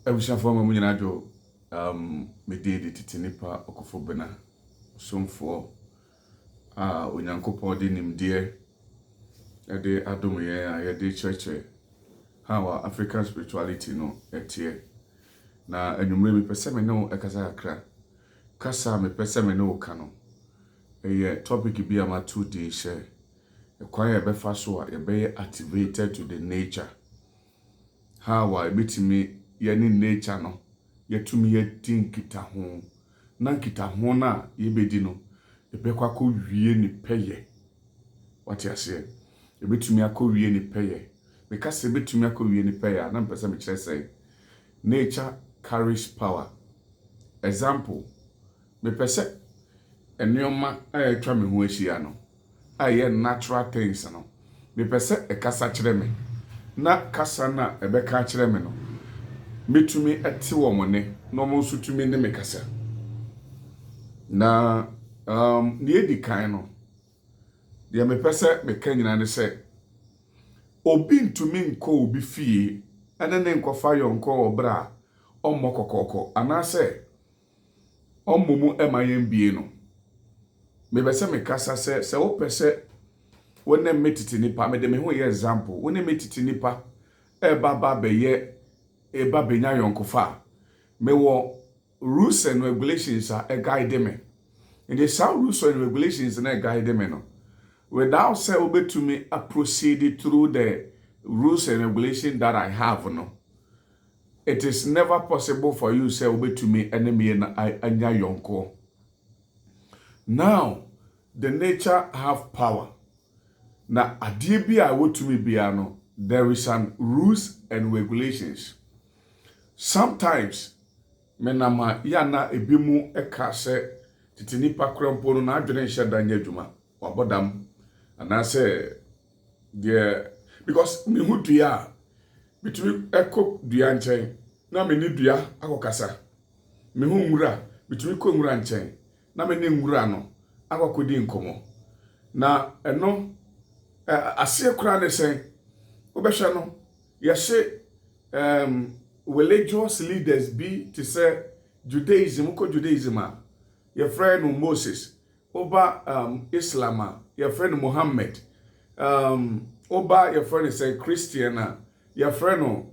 Ebusha for mu nyina do me dey titinipa okofo bena somfo onyankopon de nimde e de adom ye a ye de cheche how African spirituality no etie na enwumre me pese me no ekasa akra kasa me pese me no ka no eye topic bi ama 2 day share ekwan ye be fa so a ye be activated to the nature how ebitimi ye ni nature no yetumi yetinkita ho na nkita ho na yebedi no ebekwa ko wie ni peye wati ase ebetumi akowie ni peye because ebetumi akowie ni peye na mpesa me kire say nature carries power. Example, me pese enioma ayetwa me ho ahia no aye natural things no me pese ekasa kire me na kasa na ebeka kire me no metumi ete wo mone no mo sutumi ne me kasa na ne edi kan no de me pese me kan nyina ne se obi ntumi nko obi fie ene ne nkofa yonko obra omokokoko anase omumu emayen bie no me pese me kasa se wo pese wona metiti nipa me de me ho ye example wona metiti nipa baba beye eba benya yonkofa me wo rules and regulations are guide me in the sound rules and regulations na guide me no without say obetumi proceed through the rules and regulations that I have no it is never possible for you say obetumi enemy na anya yonko. Now the nature have power na adie bi a wotumi bia no there is an rules and regulations. Sometimes menama yana ebimu eka se titinipa krompo no na adwene nhye danya adwuma wabodam anase de because me hu dua bitumi eko dua nchen na me ni dua akokasa me hu nwura bitumi ko nwura nchen na me ni nwura no akokodi nkomo na eno ase kura ne sen obehwe no yehye religious leaders be to say Judaism your friend Moses oba Islam your friend Muhammad oba your friend is a Christian your friend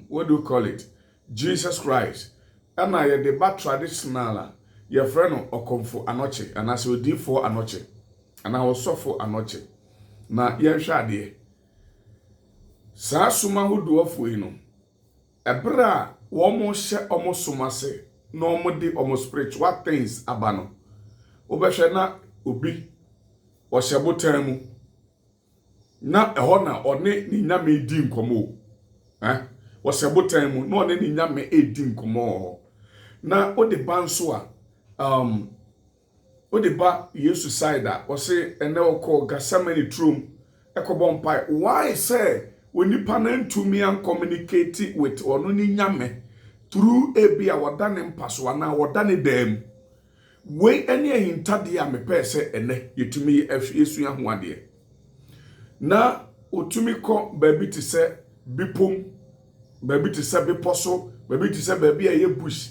what do you call it Jesus Christ and I the bad traditional your friend okomfo anoche and as we did for anoche and I was so for anoche na yenhwa de sa suma hodo afo yi no ebra womo hye omo somase na omo de omo spiritual things abano obehwe na obi o hye botan mu na eho na one ni nyame edi nkomo o hye botan mu na one ni nyame edi nkomo na ode banso a ode ba Yesu side a o se ene okọ Gasamani trum ekobo mpai why say when you pan to me and communicate with ono ni nyame through ebia wadane mpaso na wadane dem we ene hintade a mepe se ene yetumi Yesu ahoade na otumi ko baby ti se bipom baby ti se biposo baby ti se baby aye bush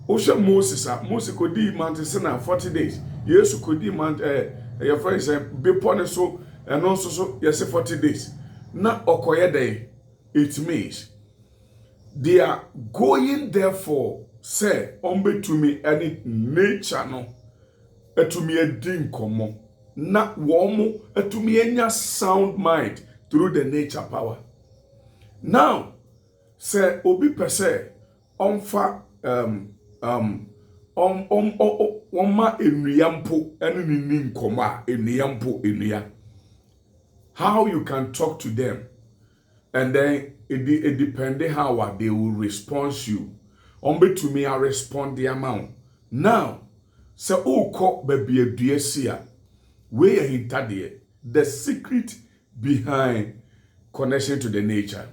o hwe Moses kodi mountain na 40 days Yesu kodi mount your friend say bipone so eno so yes 40 days na okoye day it means they are going therefore say to me any nature no etumi edin komo na womo etumi enya sound mind through the nature power. Now say obi pese onfa ma enuyampo enu ni nkoma enuyampo how you can talk to them and then it depends how they will respond you to me I respond the amount now so oko baby aduasia we hintade the secret behind connection to the nature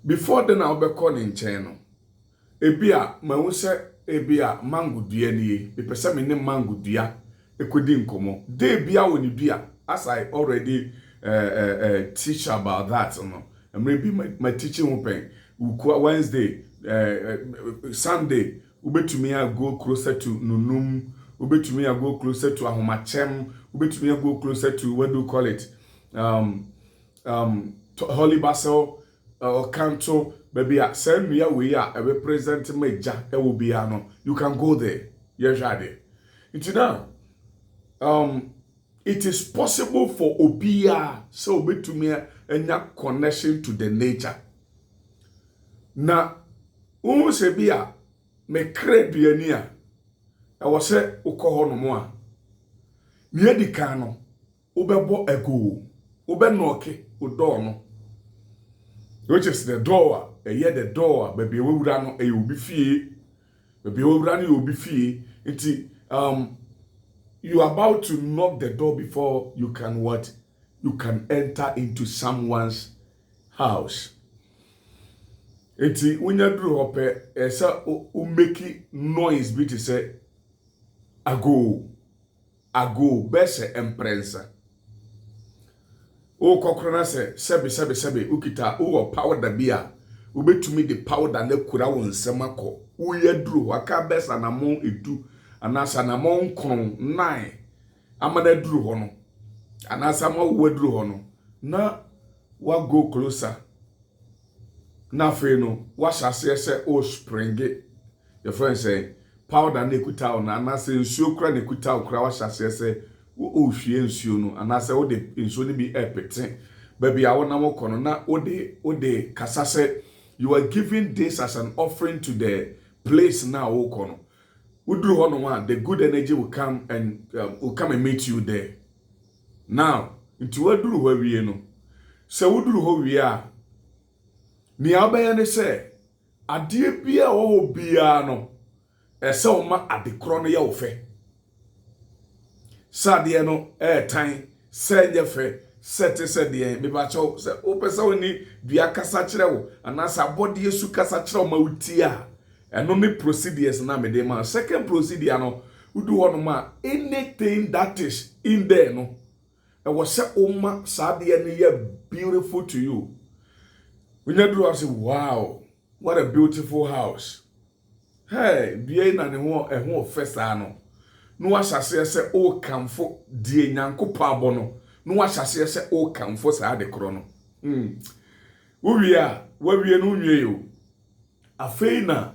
before then I'll be calling channel ebia mawu se ebia mango dua nie bepesa me ne mango dua ekodi nkomo de bia woni dua as I already teach about that no maybe my teaching open Wednesday, Sunday, ubetumi go closer to Nunum, ubetumi go closer to Ahomachem, ubetumi go closer to, what do you call it? Holy Basil or Canto, baby, send me away, a represent major, it will be no. You can go there. Yes, I did. It's now. It is possible for Obia so be to me a connection to the nature. Na se bia me creduania I was say ukoho no mo a me adika no ubebo ego ube knock door no, which is the door the door baby ewura no e obi fie baby ewura no obi fie nti you are about to knock the door before you can what? You can enter into someone's house. Eti unya duru hope esa u make noise bit say ago bese emprensa. O kokrona se sebe ukita o powder bia ubetumi the powder na kura won semako uye duru waka besa na mon edu anasa na mon kron 9 amana duru ho no anasa ma wo duru ho no na wa go closer na fe no wa shase se o spring your friend say powder na ekuta o na anasa nsuo kura na ekuta o kura wa shase se o hwie nsuo no anasa o de nsuo ni bi epete baby awo na mo kono na o de kasa se you are giving this as an offering to the place now o kono. Udru hono one, the good energy will come and meet you there. Now, into udru where we no. So udru ho we are. Ni abaya ne se adie bia wo bia no. Ese o ma adekro no ya wo fe. Sadie no tan se nye fe sete se de me ba cho se o pesa oni dua kasa kire wo anasa body esu kasa kire o ma utia. And only procedures na me dem. Second procedure no udu ho no ma anything that is in there no e wo se oma sade ne ye beautiful to you. When you do I say wow, what a beautiful house. Hey, bia na ne ho first ano. No wa hyase se o kamfo die nyankopɔ abo no. No wa hyase se o kamfo sa de kro no. Wo wi no nwie yo. Afei na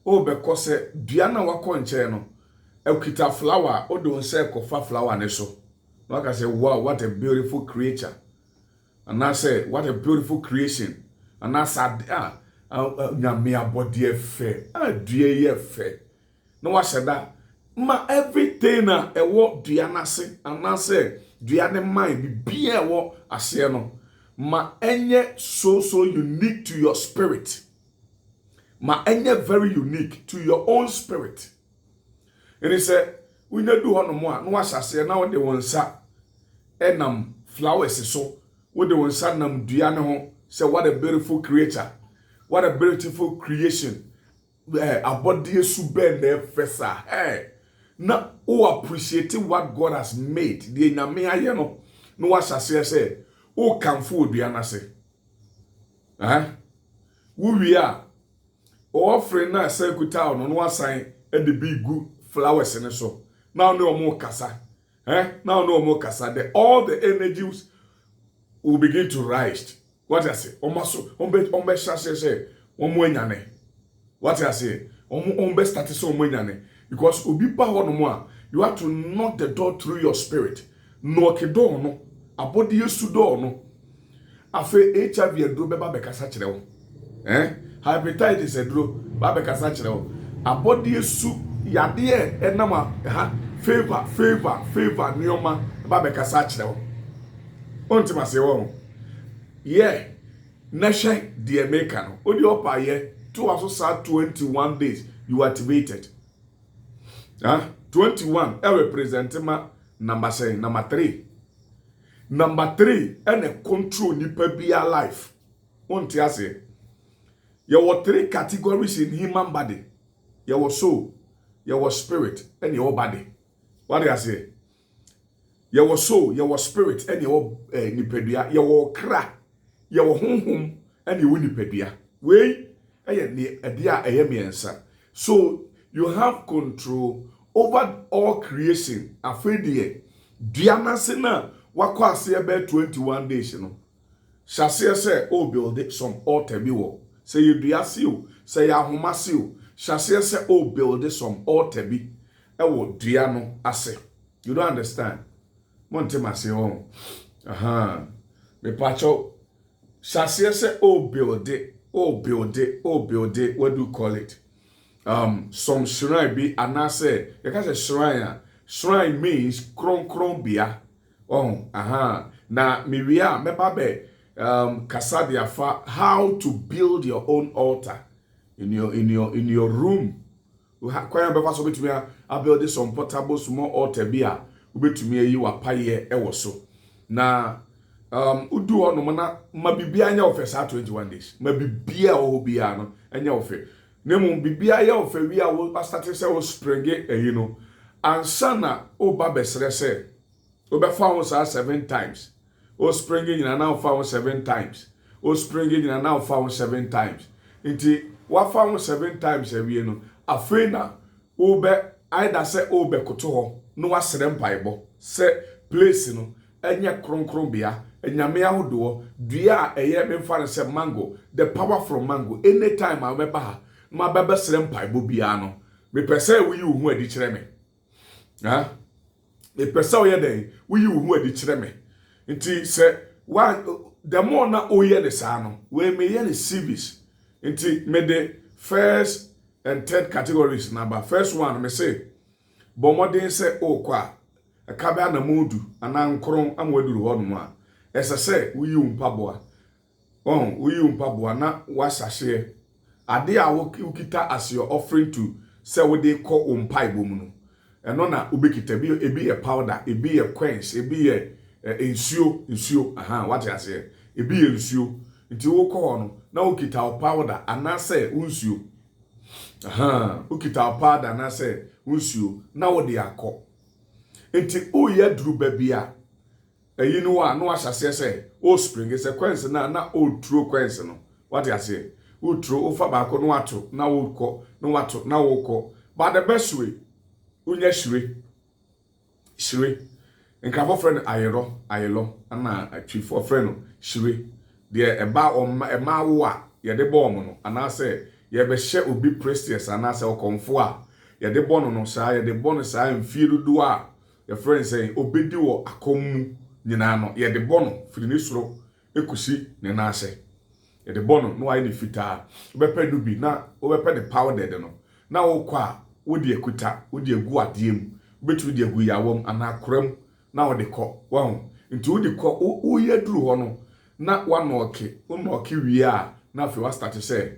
o be kose dua na wakɔ nche no ekita flower o don say kofa flower ne so no aka say wow, what a beautiful creature, and I say what a beautiful creation, and I said nyame abode efe dua ye fe no wa seda ma everything na ewo dua na se, and I say dua ne mind bibia ewo ase no ma enye so unique to your spirit. Ma enye very unique to your own spirit. And he said, we need do one more. No was say now they won sa enam flowers so. What they won sa nam duane ho. Say what a beautiful creature. What a beautiful creation. Abodi su ben there fesa. Hey. Na o appreciating what God has made. The nyame aye no. No was say o kamfo duane ase. We are offering na say kuta no no asan e de big good flowers in so. Now no more kasa. Now no more kasa. All the energies will begin to rise. What I say? Omaso ombe shase say omo nyane. What I say? Ombe start so omo nyane. Because obi pa ho no mo a, you have to knock the door through your spirit. Knock the door no. Abodi yesu door no. Afe HIV edro beba be kasa kire wo. Hepatitis edro ba be kasa kire wo. Abodi yesu yade enama favor nioma ba be kasa kire wo. Ontima se wo. Yeah. Nashe the American. Odi opa ye 21 days you activated. 21 represent ma number 3. Number 3 and control nipa bia life. Onti ase. There were 3 categories in human body. There was soul, there was spirit, and your body. What do I say? There was soul, there was spirit, and your nipedia. There was kra, there was hum, and your nipedia. We So you have control over all creation. Afedie duana se na wakwase be 21 days no. Shase say o build some altar bi wo. Say you duase o, say ya homase o. Shase say o build some altar bi e wo dua no ase. You don't understand? Monte mase on. Me pacho shase say o build it, what do you call it? Some shrine be anase, you can say shrine. Shrine means kron bia. Na miria mebabe kasadia fa how to build your own altar in your room. Kwaya befa so betumi a build some portable small altar bia ubetumi ayi wapaye ewo so. Na udu ono na mabibia anya ofesa 21 days. Mabibia o bia no anya ofe. Nemu bibia ya ofe wi a wo start say wo springe ansana o ba besre se o be fa 7 times. O springe nyina na fa 7 times. O springe nyina na fa 7 times. Nti wa fa 7 times awie no afena o be either say o be koto ho no wa sere mpaebo se place no enye kronkron bia enyame ahodo dua eye memfa ne se mango, the power from mango. Anytime I remember ha ma bebe sere mpaebo bia no me pese we you hu adi kire me. Me pese o ye den we you hu adi kire me. Nti se one the more na oye ne sa no we me ye ne service. Nti me the first and third categories number. First one me say bomodin se o kwa akaba na mudu ana nkron amwaduru ho no a ese se we you mpaboa we you mpaboa na wasahye ade a wukita as your offering to say we dey call mpaibo mu no eno na ubekita bi ebi ye powder, ebi ye quench, ebi ye ensuo what you say ebi ye ensuo nti wo call no na ukita powder ana say unsuo ukita powder ana say unsuo na wo dey akọ nti o ye duru babia eyi no wa no ahyase say o spring say quench na o tro quench no what you say utro ofa ba ko no ato na wo kọ no wato na wo kọ but the best way unya shire nka for friend ayelo ana atwi for friend shire de eba ema wo a ye de bo mo no ana say ye be hye obi prestious ana say okomfo a ye de bo no saa ye de bo no saa mfie dudu a your friend say obedi wo akomu nyina no ye de bo no firi ni soro ekusi ne na ase ye de bo no no ayi ni fita obepe du bi na obepe the powder de no na wo kwa wo de ekuta wo de egu adiem betu de egu yawom ana koram na wo de kọ wo nti wo de kọ wo ye duru ho no na wa no oke wi a na fe wa start say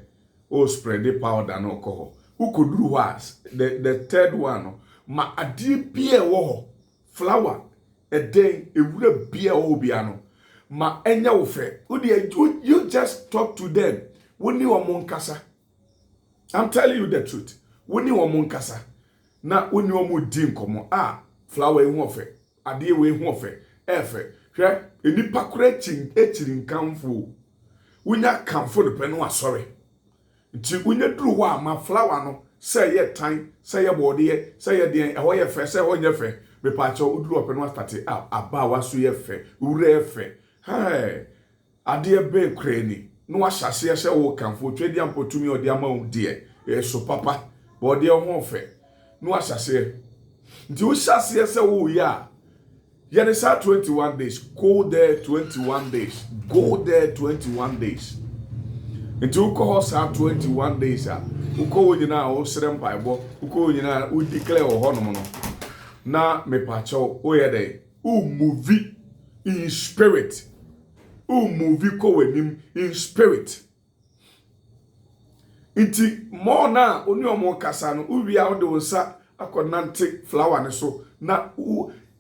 o spread the powder na kọ ho wo koduru ho as the third one no ma ade bia wo ho flower eden ewura bia wo bia no ma enya wo fe wo de you just talk to them woni wo monkasa. I'm telling you the truth. Woni wo monkasa na woni wo mu di nkomo flower ehu ofe ade we ehu ofe efe hwe enipa kora echiri nkamfo wonya kamfo de pe no asore nti wonya duru ho ma flower no say ye tan say ye bode say ye den eho ye fe say ho nya fe be pa cho uduru ope no start aba waso ye fe ure fe ade be krani no ahyase ye wo kamfo twedi ampotumi odi ama wo de so papa bode ho fe no ahyase nti wo hyase se wo ya ye ne sa 21 days go there 21 days go there 21 days nti wo ko sa 21 days wo ko nyina wo sere mpaibo wo ko nyina wo declare wo hono no na me pa cho wo ye dey wo movie in spirit wo movie ko wanim in spirit. Iti mo na oni omo kasa no uwi a de wonsa akonante flower ne so na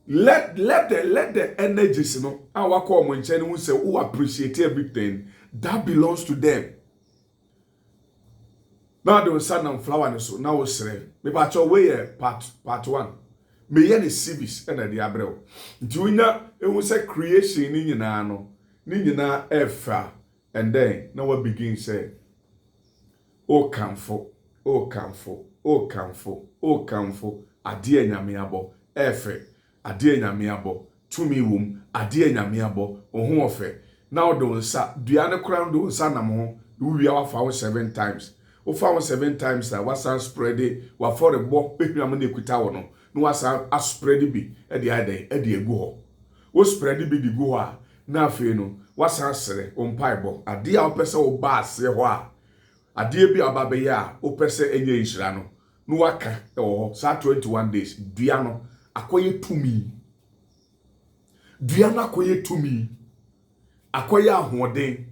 let the energies no a wako omo nche ne say who appreciate everything that belongs to them. Na de wonsa na flower ne so na wo sere me ba cho we part 1 me ye ne civis na de abrel nti unya ehu say creation ni nyina efa and then now we begin say o kamfo ade anyame abo efe ade anyame abo tumi wom ade anyame abo oho ofe na odonsa dua ne kura ndonsa nam ho wia wafa wo 7 times wo fa wo 7 times na wasan spread it wa for the bo ehwam na ekuta wo no na wasan spread bi e de egu ho wo spread bi di gu ho a na afi no wasan sere o mpaibo ade a opese wo ba ase ho a ade bi ababe ya opese enye nhira no no waka ho sa 21 days dua no akoye tumi dua no akoye tumi akoye ahoden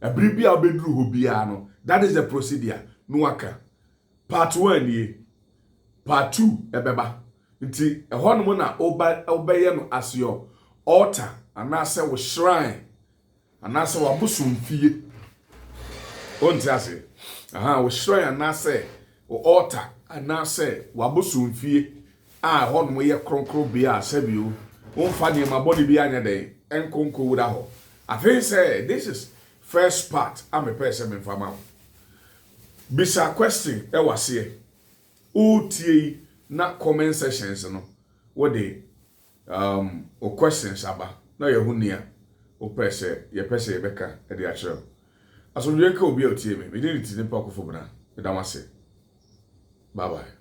abribi a obedru ho bia no that is the procedure no waka part 1 ye part 2 ebeba nti ehọ no na obeye no as your altar anase wo shrine anase wo abosomfie onti ase wo shrine anase wo altar anase wo abosomfie a ho no ye kronkro bia asabio wonfa ne ma body bia anya den enkonko wura ho I think say this is first part I'm a person in farmer bisa question e wase utie na comment sections no what the o questions aba na ye hunia o pese ye pese ye beka e de achero aso nwe ka obi otie me me dey tin pa kofo bra e da wase bye bye.